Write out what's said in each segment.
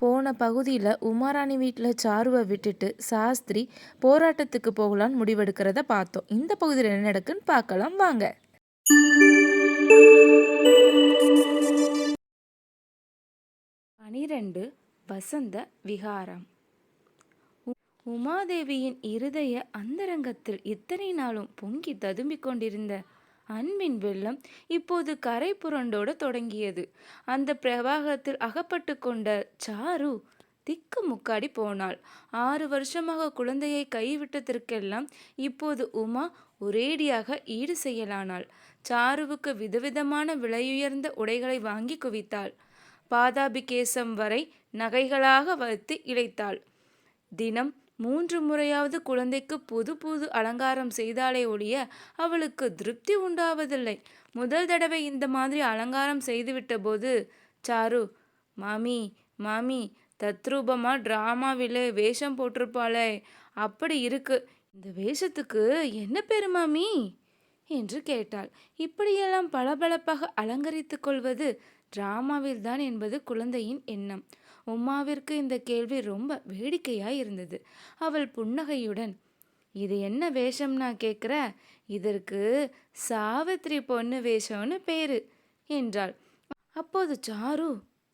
போன பகுதியில் உமாராணி வீட்டில் சாருவை விட்டுட்டு சாஸ்திரி போராட்டத்துக்கு போகலான்னு முடிவெடுக்கிறத பார்த்தோம். இந்த பகுதியில் என்ன நடக்குன்னு பார்க்கலாம் வாங்க. பனிரெண்டு வசந்த விகாரம். உமாதேவியின் இருதய அந்தரங்கத்தில் இத்தனை நாளும் பொங்கி ததும்பிக் கொண்டிருந்த அன்பின் வெள்ளம் இப்போது கரை புரண்டோட தொடங்கியது. அந்த பிரவாகத்தில் அகப்பட்டு கொண்ட சாரு திக்கு முக்காடி போனாள். 6 வருஷமாக குழந்தையை கைவிட்டதற்கெல்லாம் இப்போது உமா ஒரேடியாக ஈடு செய்யலானாள். சாருவுக்கு விதவிதமான விலையுயர்ந்த உடைகளை வாங்கி குவித்தாள். பாதாபிகேசம் வரை நகைகளாக வைத்து இழைத்தாள். தினம் 3 முறையாவது குழந்தைக்கு புது புது அலங்காரம் செய்தாலே ஒழிய அவளுக்கு திருப்தி உண்டாவதில்லை. முதல் தடவை இந்த மாதிரி அலங்காரம் செய்துவிட்ட போது சாரு, மாமி மாமி தத்ரூபமா டிராமாவிலே வேஷம் போட்டிருப்பாளே, அப்படி இருக்கு. இந்த வேஷத்துக்கு என்ன பேரு மாமி என்று கேட்டாள். இப்படியெல்லாம் பளபளப்பாக அலங்கரித்து கொள்வது டிராமாவில்தான் என்பது குழந்தையின் எண்ணம். உமாவிற்கு இந்த கேள்வி ரொம்ப வேடிக்கையாய் இருந்தது. அவள் புன்னகையுடன், இது என்ன வேஷம்னா கேட்குற? இதற்கு சாவித்திரி பொண்ணு வேஷம்னு பேரு என்றாள். அப்போது சாரு,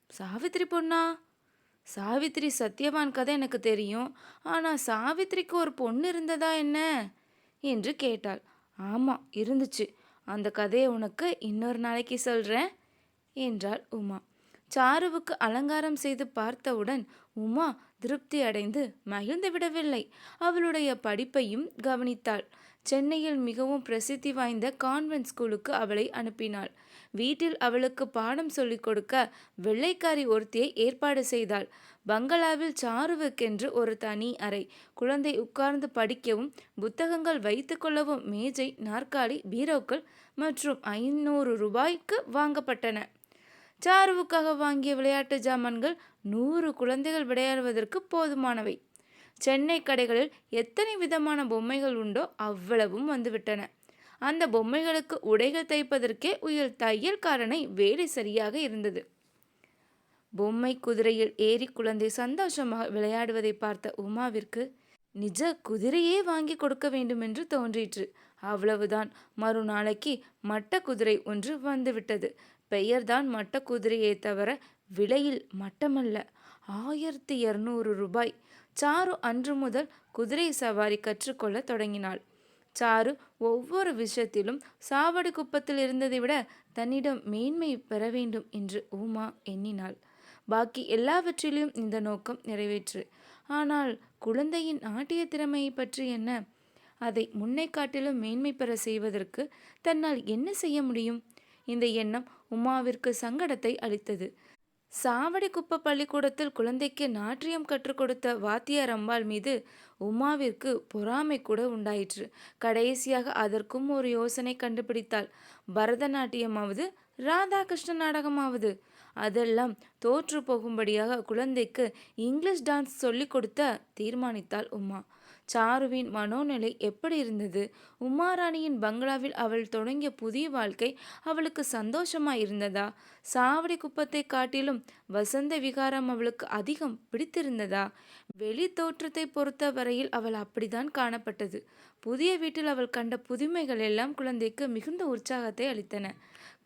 சாவித்திரி பொண்ணா? சாவித்திரி சத்யவான் கதை எனக்கு தெரியும். ஆனால் சாவித்திரிக்கு ஒரு பொண்ணு இருந்ததா என்ன என்று கேட்டாள். ஆமாம், இருந்துச்சு. அந்த கதையை உனக்கு இன்னொரு நாளைக்கு சொல்கிறேன் என்றாள் உமா. சாருவுக்கு அலங்காரம் செய்து பார்த்தவுடன் உமா திருப்தி அடைந்து மகிழ்ந்து விடவில்லை. அவளுடைய படிப்பையும் கவனித்தாள். சென்னையில் மிகவும் பிரசித்தி வாய்ந்த கான்வென்ட் ஸ்கூலுக்கு அவளை அனுப்பினாள். வீட்டில் அவளுக்கு பாடம் சொல்லிக் கொடுக்க வெள்ளைக்காரி ஒருத்தியை ஏற்பாடு செய்தாள். பங்களாவில் சாருவுக்கென்று ஒரு தனி அறை, குழந்தை உட்கார்ந்து படிக்கவும் புத்தகங்கள் வைத்து கொள்ளவும் மேஜை, நாற்காலி, பீரோக்கள் மற்றும் 500 ரூபாய்க்கு வாங்கப்பட்டன. சாருவுக்காக வாங்கிய விளையாட்டு ஜாமான்கள் 100 குழந்தைகள் விளையாடுவதற்கு போதுமானவை. சென்னை கடைகளில் எத்தனை விதமான பொம்மைகள் உண்டோ அவ்வளவும் வந்துவிட்டன. அந்த பொம்மைகளுக்கு உடைகள் தைப்பதற்கே தையல்காரனை வேலை சரியாக இருந்தது. பொம்மை குதிரையில் ஏறி குழந்தை சந்தோஷமாக விளையாடுவதை பார்த்த உமாவிற்கு நிஜ குதிரையே வாங்கி கொடுக்க வேண்டுமென்று தோன்றிற்று. அவ்வளவுதான். மறுநாளைக்கு மட்ட குதிரை ஒன்று வந்துவிட்டது. பெயர்தான் மட்ட குதிரையே தவிர விலையில் மட்டமல்ல. 1200 ரூபாய். சாரு அன்று முதல் குதிரை சவாரி கற்றுக்கொள்ள தொடங்கினாள். சாரு ஒவ்வொரு விஷயத்திலும் சாவடி குப்பத்தில் இருந்ததை விட தன்னிடம் மேன்மை பெற வேண்டும் என்று உமா எண்ணினாள். பாக்கி எல்லாவற்றிலும் இந்த நோக்கம் நிறைவேற்று. ஆனால் குழந்தையின் நாட்டிய திறமையை பற்றி என்ன? அதை முன்னை காட்டிலும் மேன்மை பெற செய்வதற்கு தன்னால் என்ன செய்ய முடியும்? இந்த எண்ணம் உமாவிற்கு சங்கடத்தை அளித்தது. சாவடி குப்ப பள்ளிக்கூடத்தில் குழந்தைக்கு நாட்டியம் கற்றுக் கொடுத்த வாத்தியார் அம்பாள் மீது உமாவிற்கு பொறாமை கூட உண்டாயிற்று. கடைசியாக அதற்கும் ஒரு யோசனை கண்டுபிடித்தாள். பரதநாட்டியமாவது ராதாகிருஷ்ண நாடகமாவது அதெல்லாம் தோற்று போகும்படியாக குழந்தைக்கு இங்கிலீஷ் டான்ஸ் சொல்லி கொடுத்த தீர்மானித்தாள் உமா. சாருவின் மனோநிலை எப்படி இருந்தது? உமாராணியின் பங்களாவில் அவள் தொடங்கிய புதிய வாழ்க்கை அவளுக்கு சந்தோஷமாய் இருந்ததா? சாவடி குப்பத்தை காட்டிலும் வசந்த விகாரம் அவளுக்கு அதிகம் பிடித்திருந்ததா? வெளி தோற்றத்தை பொறுத்த வரையில் அவள் அப்படித்தான் காணப்பட்டது. புதிய வீட்டில் அவள் கண்ட புதுமைகள் எல்லாம் குழந்தைக்கு மிகுந்த உற்சாகத்தை அளித்தன.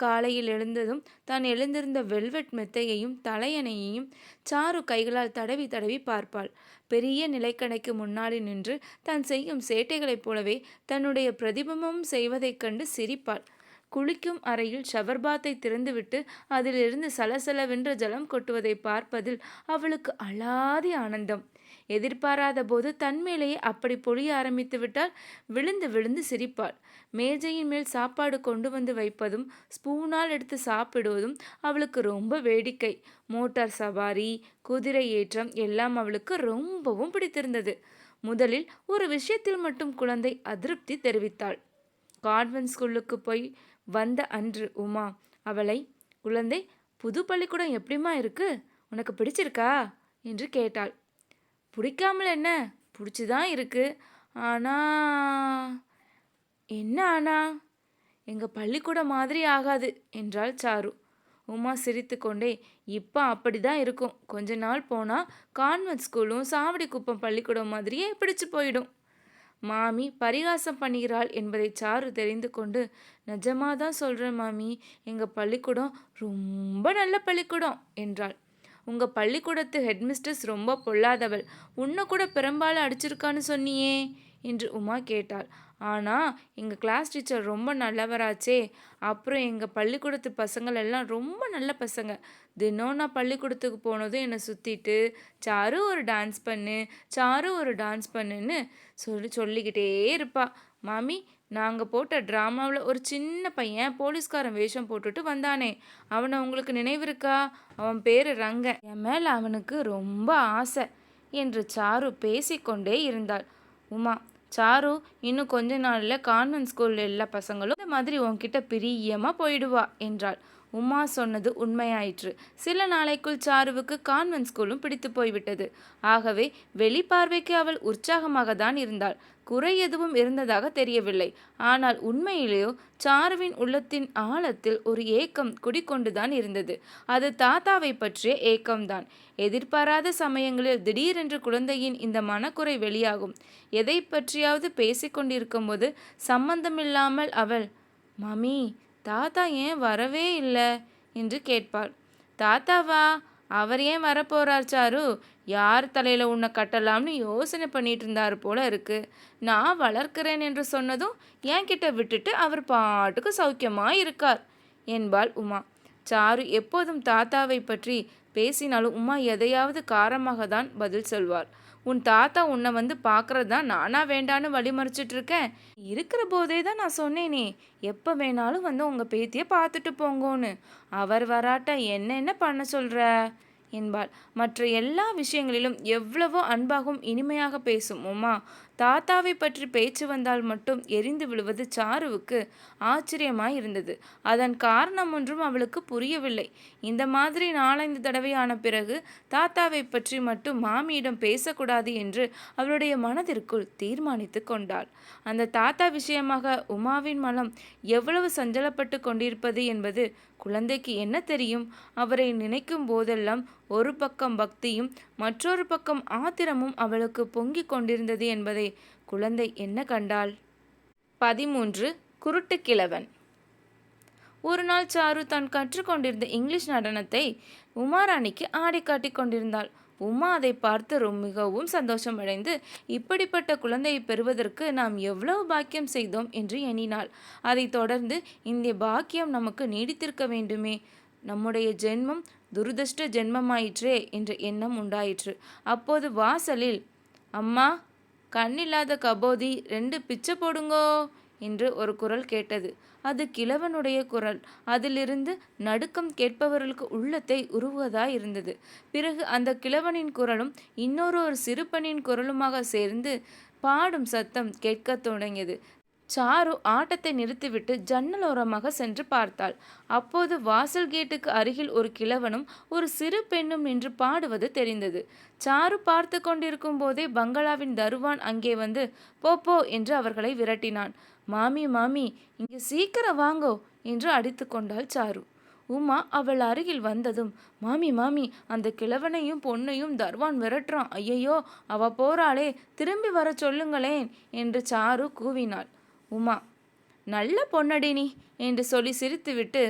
காலையில் எழுந்ததும் தான் எழுந்திருந்த வெல்வெட் மெத்தையையும் தலையணையையும் சாரு கைகளால் தடவி தடவி பார்ப்பாள். பெரிய நிலைக்கடைக்கு முன்னாடி நின்று தான் செய்யும் சேட்டைகளைப் போலவே தன்னுடைய பிரதிபிம்பமும் செய்வதைக் கண்டு சிரிப்பாள். குளிக்கும் அறையில் ஷவர்பாத்தை திறந்துவிட்டு அதிலிருந்து சலசலவென்ற ஜலம் கொட்டுவதை பார்ப்பதில் அவளுக்கு அலாதி ஆனந்தம். எதிர்பாராத போது தன்மேலேயே அப்படி பொழிய ஆரம்பித்து விட்டால் விழுந்து விழுந்து சிரிப்பாள். மேஜையின் மேல் சாப்பாடு கொண்டு வந்து வைப்பதும் ஸ்பூனால் எடுத்து சாப்பிடுவதும் அவளுக்கு ரொம்ப வேடிக்கை. மோட்டார் சவாரி, குதிரை ஏற்றம் எல்லாம் அவளுக்கு ரொம்பவும் பிடித்திருந்தது. முதலில் ஒரு விஷயத்தில் மட்டும் குழந்தை அதிருப்தி தெரிவித்தாள். கான்வென்ட் ஸ்கூலுக்கு போய் வந்த அன்று உமா அவளை, குழந்தை, புது பள்ளிக்கூடம் எப்படிமா இருக்கு? உனக்கு பிடிச்சிருக்கா என்று கேட்டாள். பிடிக்காமல் என்ன, பிடிச்சிதான் இருக்கு. ஆனா என்ன? ஆனா எங்கள் பள்ளிக்கூடம் மாதிரி ஆகாது என்றாள் சாரு. உமா சிரித்துக்கொண்டே, இப்போ அப்படிதான் இருக்கும். கொஞ்ச நாள் போனா கான்வென்ட் ஸ்கூலும் சாவடி குப்பம் பள்ளிக்கூடம் மாதிரியே பிடிச்சு போயிடும். மாமி பரிகாசம் பண்ணுகிறாள் என்பதை சாரு தெரிந்து கொண்டு, நிஜமாதான் சொல்றேன் மாமி, எங்க பள்ளிக்கூடம் ரொம்ப நல்ல பள்ளிக்கூடம் என்றாள். உங்க பள்ளிக்கூடத்து ஹெட்மிஸ்டர்ஸ் ரொம்ப பொல்லாதவள், உன்னை கூட பெரும்பாலும் அடிச்சிருக்கான்னு சொன்னியே என்று உமா கேட்டாள். ஆனா எங்க கிளாஸ் டீச்சர் ரொம்ப நல்லவராச்சே. அப்புறம் எங்க பள்ளிக்கூடத்து பசங்கள் எல்லாம் ரொம்ப நல்ல பசங்க. தினம் நான் பள்ளிக்கூடத்துக்கு போனதும் என்னை சுத்திட்டு, சாரு ஒரு டான்ஸ் பண்ணு, சாரு ஒரு டான்ஸ் பண்ணுன்னு சொல்லிக்கிட்டே இருப்பா. மாமி, நாங்கள் போட்ட ட்ராமாவில் ஒரு சின்ன பையன் போலீஸ்காரன் வேஷம் போட்டுட்டு வந்தானே, அவனை உங்களுக்கு நினைவிருக்கா? அவன் பேர் ரங்க. என் மேலே அவனுக்கு ரொம்ப ஆசை என்று சாரு பேசிக்கொண்டே இருந்தாள். உமா, சாரு இன்னும் கொஞ்ச நாளில் கான்வென்ட் ஸ்கூலில் எல்லா பசங்களும் இந்த மாதிரி உன்கிட்ட பிரியமாக போயிடுவா என்றாள். உமா சொன்னது உண்மையாயிற்று. சில நாளைக்குள் சாருவுக்கு கான்வென்ட் ஸ்கூலும் பிடித்து போய்விட்டது. ஆகவே வெளிப்பார்வைக்கு அவள் உற்சாகமாக தான் இருந்தாள். குறை எதுவும் இருந்ததாக தெரியவில்லை. ஆனால் உண்மையிலேயோ சாருவின் உள்ளத்தின் ஆழத்தில் ஒரு ஏக்கம் குடிக்கொண்டுதான் இருந்தது. அது தாத்தாவை பற்றிய ஏக்கம்தான். எதிர்பாராத சமயங்களில் திடீரென்று குழந்தையின் இந்த மனக்குறை வெளியாகும். எதை பற்றியாவது பேசிக்கொண்டிருக்கும் போது சம்பந்தமில்லாமல் அவள், மாமி, தாத்தா ஏன் வரவே இல்லை என்று கேட்பாள். தாத்தாவா? அவர் ஏன் வரப்போறார் சாரு? யார் தலையில உன்னை கட்டலாம்னு யோசனை பண்ணிட்டு இருந்தாரு போல இருக்கு. நான் வளர்க்கிறேன் என்று சொன்னதும் என்கிட்ட விட்டுட்டு அவர் பாட்டுக்கு சௌக்கியமா இருக்கார் என்பாள் உமா. சாரு எப்போதும் தாத்தாவை பற்றி பேசினாலும் உமா எதையாவது காரமாக தான் பதில் சொல்வாள். உன் தாத்தா உன்னை வந்து பார்க்கறது தான் நானா வேண்டான்னு வழிமறிச்சிட்டு இருக்கேன். இருக்கிற போதே தான் நான் சொன்னேனே, எப்போ வேணாலும் வந்து உங்கள் பேத்தியை பார்த்துட்டு போங்கோன்னு. அவர் வராட்ட என்ன பண்ண சொல்கிற என்பாள். மற்ற எல்லா விஷயங்களிலும் எவ்வளவோ அன்பாகவும் இனிமையாக பேசும் உமா, தாத்தாவை பற்றி பேச்சு வந்தால் மட்டும் எரிந்து விழுவது சாருவுக்கு ஆச்சரியமாய் இருந்தது. அதன் காரணம் ஒன்றும் அவளுக்கு புரியவில்லை. இந்த மாதிரி 4-5 தடவையான பிறகு தாத்தாவை பற்றி மட்டும் மாமியிடம் பேசக்கூடாது என்று அவளுடைய மனதிற்குள் தீர்மானித்து கொண்டாள். அந்த தாத்தா விஷயமாக உமாவின் மனம் எவ்வளவு சஞ்சலப்பட்டு கொண்டிருப்பது என்பது குழந்தைக்கு என்ன தெரியும்? அவரை நினைக்கும் போதெல்லாம் ஒரு பக்கம் பக்தியும் மற்றொரு பக்கம் ஆத்திரமும் அவளுக்கு பொங்கிக் கொண்டிருந்தது என்பதை குழந்தை என்ன கண்டாள்? 13. குருட்டு கிழவன். ஒரு நாள் சாரு தான் கற்றுக்கொண்டிருந்த இங்கிலீஷ் நடனத்தை உமாராணிக்கு ஆடி காட்டி கொண்டிருந்தாள். உமா அதை பார்த்து மிகவும் சந்தோஷமடைந்து, இப்படிப்பட்ட குழந்தையை பெறுவதற்கு நாம் எவ்வளவு பாக்கியம் செய்தோம் என்று எண்ணினாள். அதை தொடர்ந்து, இந்த பாக்கியம் நமக்கு நீடித்திருக்க வேண்டுமே, நம்முடைய ஜென்மம் துரதிருஷ்ட ஜென்மமாயிற்றே என்ற எண்ணம் உண்டாயிற்று. அப்போது வாசலில், அம்மா, கண்ணில்லாத கபோதி 2 பிச்சை போடுங்கோ என்று ஒரு குரல் கேட்டது. அது கிழவனுடைய குரல். அதிலிருந்து நடுக்கம் கேட்பவர்களுக்கு உள்ளத்தை உருவதாய் இருந்தது. பிறகு அந்த கிழவனின் குரலும் இன்னொரு சிறு பெண்ணின் குரலுமாக சேர்ந்து பாடும் சத்தம் கேட்கத் தொடங்கியது. சாரு ஆட்டத்தை நிறுத்திவிட்டு ஜன்னலோரமாக சென்று பார்த்தாள். அப்போது வாசல் கேட்டுக்கு அருகில் ஒரு கிழவனும் ஒரு சிறு பெண்ணும் நின்று பாடுவது தெரிந்தது. சாரு பார்த்து கொண்டிருக்கும் போதே பங்களாவின் தருவான் அங்கே வந்து போ என்று அவர்களை விரட்டினான். மாமி, மாமி, இங்கே சீக்கிரம் வாங்கோ என்று அடித்து கொண்டாள் சாரு. உமா அவள் அருகில் வந்ததும், மாமி, மாமி, அந்த கிழவனையும் பொண்ணையும் தர்வான் விரட்டுறான். ஐயையோ, அவ போறாளே, திரும்பி வர சொல்லுங்களேன் என்று சாரு கூவினாள். உமா, நல்ல பொன்னடி நீ என்று சொல்லி சிரித்துவிட்டு,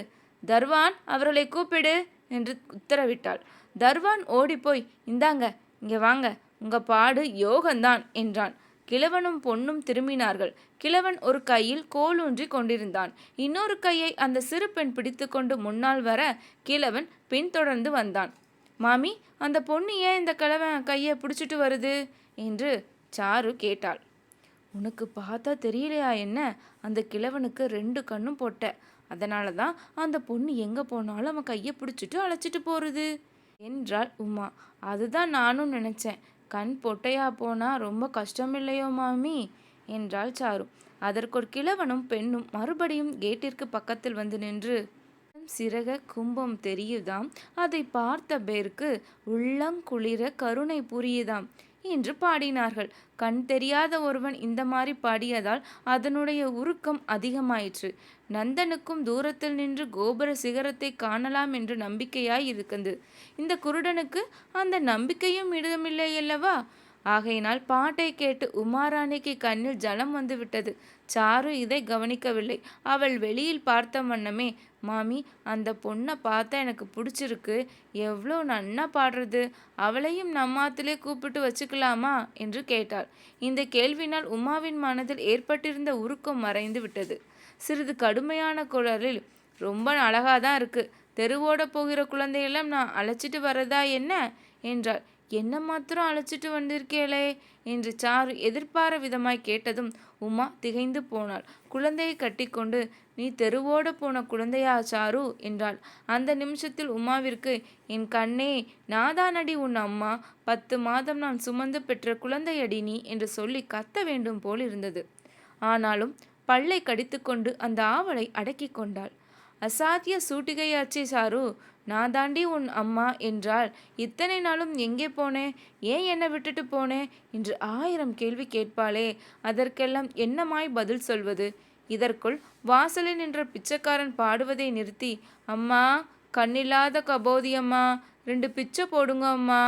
தர்வான், அவர்களை கூப்பிடு என்று உத்தரவிட்டாள். தர்வான் ஓடிப்போய், இந்தாங்க, இங்கே வாங்க, உங்க பாடு யோகந்தான் என்றான். கிழவனும் பொண்ணும் திரும்பினார்கள். கிழவன் ஒரு கையில் கோலூன்றி கொண்டிருந்தான். இன்னொரு கையை அந்த சிறு பெண் பிடித்து கொண்டு முன்னால் வர கிழவன் பின்தொடர்ந்து வந்தான். மாமி, அந்த பொண்ணு ஏன் இந்த கிழவன் கையை பிடிச்சிட்டு வருது என்று சாரு கேட்டாள். உனக்கு பார்த்தா தெரியலையா என்ன? அந்த கிழவனுக்கு 2 கண்ணும் போட்ட. அதனால தான் அந்த பொண்ணு எங்கே போனாலும் அவன் கையை பிடிச்சிட்டு அழைச்சிட்டு போகிறது என்றாள் உமா. அதுதான் நானும் நினச்சேன். கண் பொட்டையா போனா ரொம்ப கஷ்டம் இல்லையோ மாமி என்றாள் சாரு. அதற்கொரு கிழவனும் பெண்ணும் மறுபடியும் கேட்டிற்கு பக்கத்தில் வந்து நின்று, சிறக கும்பம் தெரியுதாம், அதை பார்த்த பேருக்கு உள்ளங்குளிர கருணை புரியுதாம். என்று பாடினார்கள். கண் தெரியாத ஒருவன் இந்த மாதிரி பாடியதால் அதனுடைய உருக்கம் அதிகமாயிற்று. நந்தனுக்கும் தூரத்தில் நின்று கோபுர சிகரத்தை காணலாம் என்று நம்பிக்கையாய் இருக்குது. இந்த குருடனுக்கு அந்த நம்பிக்கையும் இடமில்லையல்லவா? ஆகையினால் பாட்டை கேட்டு உமாராணிக்கு கண்ணில் ஜலம் வந்து விட்டது. சாரு இதை கவனிக்கவில்லை. அவள் வெளியில் பார்த்த வண்ணமே, மாமி, அந்த பொண்ணை பார்த்தா எனக்கு பிடிச்சிருக்கு, எவ்வளோ நன்னா பாடுறது, அவளையும் நம்மாத்திலே கூப்பிட்டு வச்சுக்கலாமா என்று கேட்டாள். இந்த கேள்வினால் உமாவின் மனதில் ஏற்பட்டிருந்த உருக்கம் மறைந்து விட்டது. சிறிது கடுமையான குரலில், ரொம்ப அழகாதான் இருக்கு, தெருவோட போகிற குழந்தையெல்லாம் நான் அழைச்சிட்டு வரதா என்ன என்றாள். என்ன மாத்திரம் அழைச்சிட்டு வந்திருக்கேளே என்று சாரு எதிர்பார விதமாய் கேட்டதும் உமா திகைந்து போனாள். குழந்தையை கட்டிக்கொண்டு, நீ தெருவோட போன குழந்தையா சாரு என்றாள். அந்த நிமிஷத்தில் உமாவிற்கு, என் கண்ணே, நாதானடி உன் அம்மா, 10 மாதம் நான் சுமந்து பெற்ற குழந்தையடி நீ என்று சொல்லி கத்த வேண்டும் போல் இருந்தது. ஆனாலும் பல்லை கடித்துக்கொண்டு அந்த ஆவலை அடக்கி கொண்டாள். அசாத்திய சூட்டிகையாச்சே சாரு, நான் தாண்டி உன் அம்மா என்றால் இத்தனை நாளும் எங்கே போனேன், ஏன் என்னை விட்டுட்டு போனேன் என்று 1000 கேள்வி கேட்பாளே, அதற்கெல்லாம் என்னமாய் பதில் சொல்வது? இதற்குள் வாசலில் நின்ற பிச்சைக்காரன் பாடுவதை நிறுத்தி, அம்மா, கண்ணில்லாத கபோதியம்மா, 2 பிச்சை போடுங்க அம்மா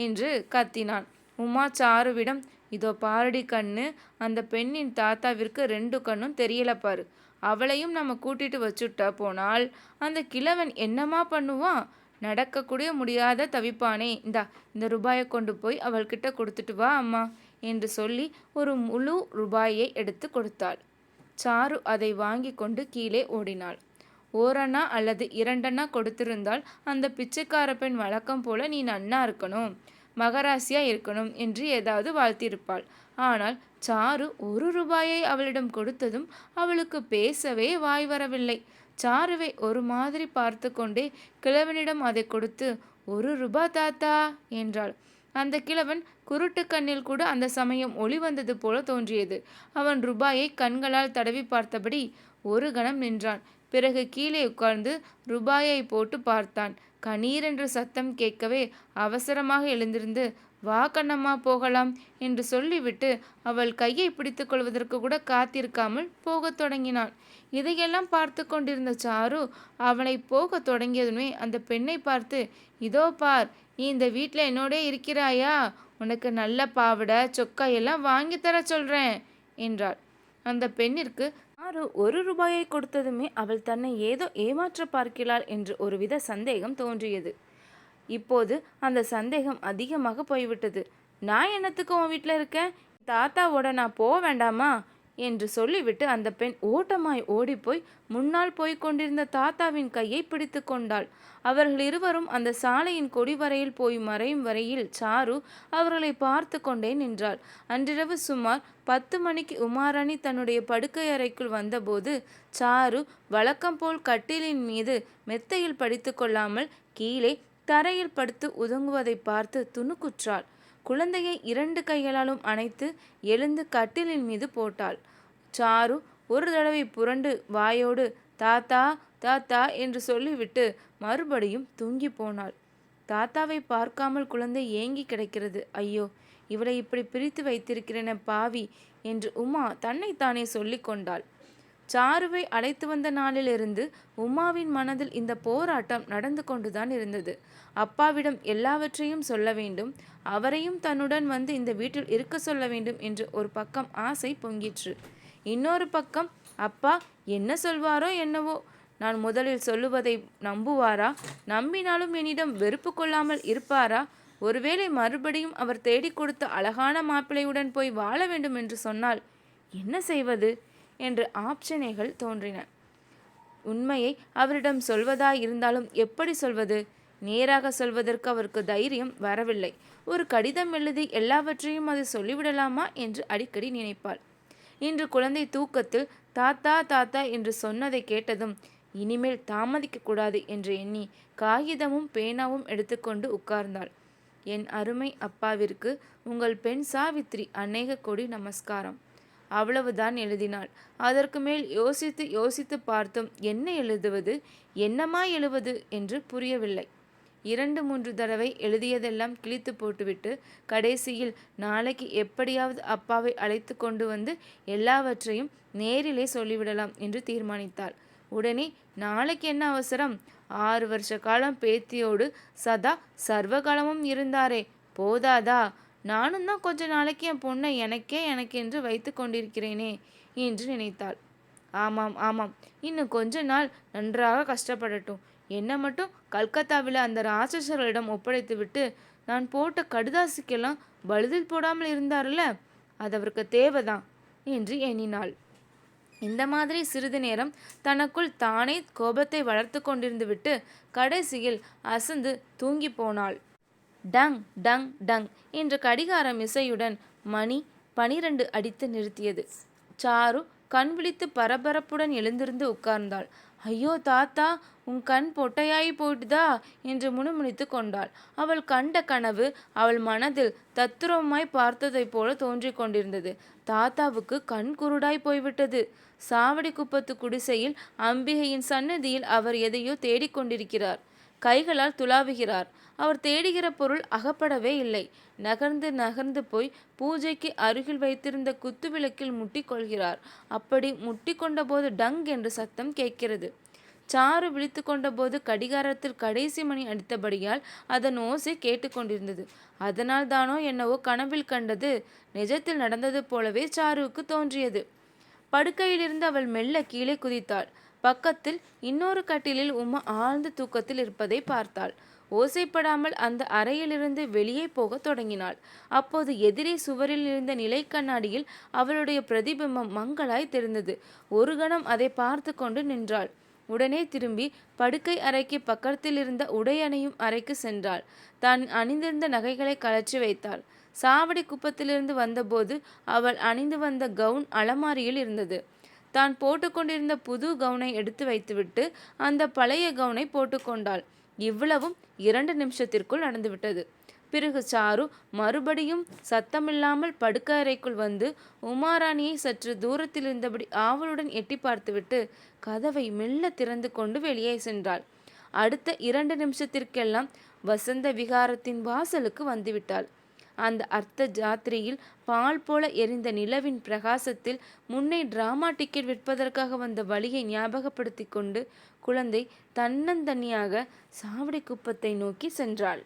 என்று கத்தினான். உமா சாருவிடம், இதோ பாரடி கண்ணு, அந்த பெண்ணின் தாத்தாவிற்கு 2 கண்ணும் தெரியல பாரு, அவளையும் நம்ம கூட்டிட்டு வச்சுட்டா போனால் அந்த கிழவன் என்னமா பண்ணுவான், நடக்கக்கூடிய முடியாத தவிப்பானே, இந்த ரூபாயை கொண்டு போய் அவள்கிட்ட கொடுத்துட்டு வா அம்மா என்று சொல்லி ஒரு முழு ரூபாயை எடுத்து கொடுத்தாள். சாரு அதை வாங்கி கொண்டு கீழே ஓடினாள். ஓரணா அல்லது 2 கொடுத்திருந்தால் அந்த பிச்சைக்கார பெண் வழக்கம் போல நீ நன்னா இருக்கணும், மகராசியா இருக்கணும் என்று ஏதாவது வாழ்த்தியிருப்பாள். ஆனால் சாரு 1 ரூபாயை அவளிடம் கொடுத்ததும் அவளுக்கு பேசவே வாய் வரவில்லை. சாருவை ஒரு மாதிரி பார்த்து கொண்டே கிழவனிடம் அதை கொடுத்து, 1 ரூபா தாத்தா என்றாள். அந்த கிழவன் குருட்டு கண்ணில் கூட அந்த சமயம் ஒளி வந்தது போல தோன்றியது. அவன் ரூபாயை கண்களால் தடவி பார்த்தபடி ஒரு கணம் நின்றான். பிறகு கீழே உட்கார்ந்து ரூபாயை போட்டு பார்த்தான். கணீரென்று சத்தம் கேட்கவே அவசரமாக எழுந்திருந்து, வா கண்ணம்மா போகலாம் என்று சொல்லிவிட்டு அவள் கையை பிடித்து கொள்வதற்கு கூட காத்திருக்காமல் போகத் தொடங்கினான். இதையெல்லாம் பார்த்து கொண்டிருந்த சாரு அவளை போக தொடங்கியதுமே அந்த பெண்ணை பார்த்து, இதோ பார், நீ இந்த வீட்டில் என்னோடே இருக்கிறாயா, உனக்கு நல்ல பாவடை சொக்கா எல்லாம் வாங்கி தர சொல்கிறேன் என்றாள். அந்த பெண்ணிற்கு சாரு 1 ரூபாயை கொடுத்ததுமே அவள் தன்னை ஏதோ ஏமாற்ற பார்க்கிறாள் என்று ஒருவித சந்தேகம் தோன்றியது. இப்போது அந்த சந்தேகம் அதிகமாக போய்விட்டது. நான் என்னத்துக்கு உன் வீட்டில் இருக்கேன், தாத்தாவோட நான் போக வேண்டாமா என்று சொல்லிவிட்டு அந்த பெண் ஓட்டமாய் ஓடிப்போய் முன்னால் போய்கொண்டிருந்த தாத்தாவின் கையை பிடித்து கொண்டாள். அவர்கள் இருவரும் அந்த சாலையின் கொடிவரையில் போய் மறையும் வரையில் சாரு அவர்களை பார்த்து கொண்டே நின்றாள். அன்றிரவு சுமார் 10 மணிக்கு உமாராணி தன்னுடைய படுக்கை அறைக்குள் வந்தபோது சாரு வழக்கம் போல் கட்டிலின் மீது மெத்தையில் படித்து கொள்ளாமல் கீழே தரையில் படுத்து உதங்குவதை பார்த்து துணுக்குற்றாள். குழந்தையை 2 கைகளாலும் அணைத்து எழுந்து கட்டிலின் மீது போட்டாள். சாரு ஒரு தடவை புரண்டு வாயோடு தாத்தா தாத்தா என்று சொல்லிவிட்டு மறுபடியும் தூங்கி போனாள். தாத்தாவை பார்க்காமல் குழந்தை ஏங்கி கிடக்கிறது. ஐயோ, இவளை இப்படி பிரித்து வைத்திருக்கிறேன பாவி என்று உமா தன்னைத்தானே சொல்லி கொண்டாள். சாருவை அழைத்து வந்த நாளிலிருந்து உமாவின் மனதில் இந்த போராட்டம் நடந்து கொண்டுதான் இருந்தது. அப்பாவிடம் எல்லாவற்றையும் சொல்ல வேண்டும், அவரையும் தன்னுடன் வந்து இந்த வீட்டில் இருக்க சொல்ல வேண்டும் என்று ஒரு பக்கம் ஆசை பொங்கிற்று. இன்னொரு பக்கம் அப்பா என்ன சொல்வாரோ என்னவோ, நான் முதலில் சொல்லுவதை நம்புவாரா, நம்பினாலும் என்னிடம் வெறுப்பு கொள்ளாமல் இருப்பாரா, ஒருவேளை மறுபடியும் அவர் தேடி கொடுத்த அழகான மாப்பிள்ளையுடன் போய் வாழ வேண்டும் என்று சொன்னால் என்ன செய்வது என்று ஆப்ஷனைகள் தோன்றின. உண்மையை அவரிடம் சொல்வதாய் இருந்தாலும் எப்படி சொல்வது? நேராக சொல்வதற்கு அவருக்கு தைரியம் வரவில்லை. ஒரு கடிதம் எழுதி எல்லாவற்றையும் அது சொல்லிவிடலாமா என்று அடிக்கடி நினைப்பாள். இன்று குழந்தை தூக்கத்தில் தாத்தா தாத்தா என்று சொன்னதை கேட்டதும் இனிமேல் தாமதிக்கக்கூடாது என்று எண்ணி காகிதமும் பேனாவும் எடுத்துக்கொண்டு உட்கார்ந்தாள். என் அருமை அப்பாவிற்கு உங்கள் பெண் சாவித்ரி அநேக கோடி நமஸ்காரம். அவ்வளவுதான் எழுதினாள். அதற்கு மேல் யோசித்து பார்த்தும் என்ன எழுதுவது, என்னமா எழுவது என்று புரியவில்லை. 2, 3 தடவை எழுதியதெல்லாம் கிழித்து போட்டுவிட்டு கடைசியில் நாளைக்கு எப்படியாவது அப்பாவை அழைத்து கொண்டு வந்து எல்லாவற்றையும் நேரிலே சொல்லிவிடலாம் என்று தீர்மானித்தாள். உடனே நாளைக்கு என்ன அவசரம்? 6 வருஷ காலம் பேத்தியோடு சதா சர்வகாலமும் இருந்தாரே, போதாதா? நானும் தான் கொஞ்ச நாளைக்கு என் பொண்ணை எனக்கென்று வைத்து கொண்டிருக்கிறேனே என்று நினைத்தாள். ஆமாம் ஆமாம், இன்னும் கொஞ்ச நாள் நன்றாக கஷ்டப்படட்டும். என்னை மட்டும் கல்கத்தாவில் அந்த ராட்சசர்களிடம் ஒப்படைத்துவிட்டு நான் போட்ட கடுதாசிக்கெல்லாம் பழுதில் போடாமல் இருந்தார்ல, அது அவருக்கு தேவைதான் என்று எண்ணினாள். இந்த மாதிரி சிறிது நேரம் தனக்குள் தானே கோபத்தை வளர்த்து கொண்டிருந்து விட்டு கடைசியில் அசந்து தூங்கி போனாள். டங் டங் டங் என்ற கடிகாரம் இசையுடன் மணி 12 அடித்து நிறுத்தியது. சாரு கண் விழித்து பரபரப்புடன் எழுந்திருந்து உட்கார்ந்தாள். ஐயோ தாத்தா, உன் கண் பொட்டையாயி போயிட்டுதா என்று முணுமுணுத்து கொண்டாள். அவள் கண்ட கனவு அவள் மனதில் தத்துரமாய் பார்த்ததைப் போல தோன்றிக் கொண்டிருந்தது. தாத்தாவுக்கு கண் குருடாய் போய்விட்டது. சாவடி குப்பத்து குடிசையில் அம்பிகையின் சன்னதியில் அவர் எதையோ தேடிக்கொண்டிருக்கிறார். கைகளால் துளாவுகிறார். அவர் தேடுகிற பொருள் அகப்படவே இல்லை. நகர்ந்து நகர்ந்து போய் பூஜைக்கு அருகில் வைத்திருந்த குத்துவிளக்கில் முட்டி கொள்கிறார். அப்படி முட்டி கொண்டபோது டங் என்று சத்தம் கேட்கிறது. சாரு விழித்து கொண்டபோது கடிகாரத்தில் கடைசி மணி அடித்தபடியால் அதன் ஓசை கேட்டுக்கொண்டிருந்தது. அதனால் தானோ என்னவோ கனவில் கண்டது நிஜத்தில் நடந்தது போலவே சாருவுக்கு தோன்றியது. படுக்கையிலிருந்து அவள் மெல்ல கீழே குதித்தாள். பக்கத்தில் இன்னொரு கட்டிலில் உமா ஆழ்ந்த தூக்கத்தில் இருப்பதை பார்த்தாள். ஓசைப்படாமல் அந்த அறையிலிருந்து வெளியே போக தொடங்கினாள். அப்போது எதிரே சுவரில் இருந்த நிலை கண்ணாடியில் அவளுடைய பிரதிபிம்பம் மங்களாய் தெரிந்தது. ஒரு கணம் அதை பார்த்து கொண்டு நின்றாள். உடனே திரும்பி படுக்கை அறைக்கு பக்கத்தில் இருந்த உடை அணியும் அறைக்கு சென்றாள். தான் அணிந்திருந்த நகைகளை கழற்றி வைத்தாள். சாவடி குப்பத்திலிருந்து வந்தபோது அவள் அணிந்து வந்த கவுன் அலமாரியில் இருந்தது. தான் போட்டுக்கொண்டிருந்த புது கவுனை எடுத்து வைத்துவிட்டு அந்த பழைய கவுனை போட்டுக்கொண்டாள். இவ்வளவும் 2 நிமிஷத்திற்குள் நடந்துவிட்டது. பிறகு சாரு மறுபடியும் சத்தமில்லாமல் படுக்கை அறைக்குள் வந்து உமாராணியை சற்று தூரத்தில் இருந்தபடி ஆவலுடன் எட்டி பார்த்துவிட்டு கதவை மெல்ல திறந்து கொண்டு வெளியே சென்றாள். அடுத்த 2 நிமிஷத்திற்கெல்லாம் வசந்த விகாரத்தின் வாசலுக்கு வந்துவிட்டாள். அந்த அர்த்த ஜாத்திரையில் பால் போல எரிந்த நிலவின் பிரகாசத்தில் முன்னே டிராமா டிக்கெட் விற்பதற்காக வந்த வழியை ஞாபகப்படுத்தி கொண்டு குழந்தை தன்னந்தனியாக சாவடி குப்பத்தை நோக்கி சென்றாள்.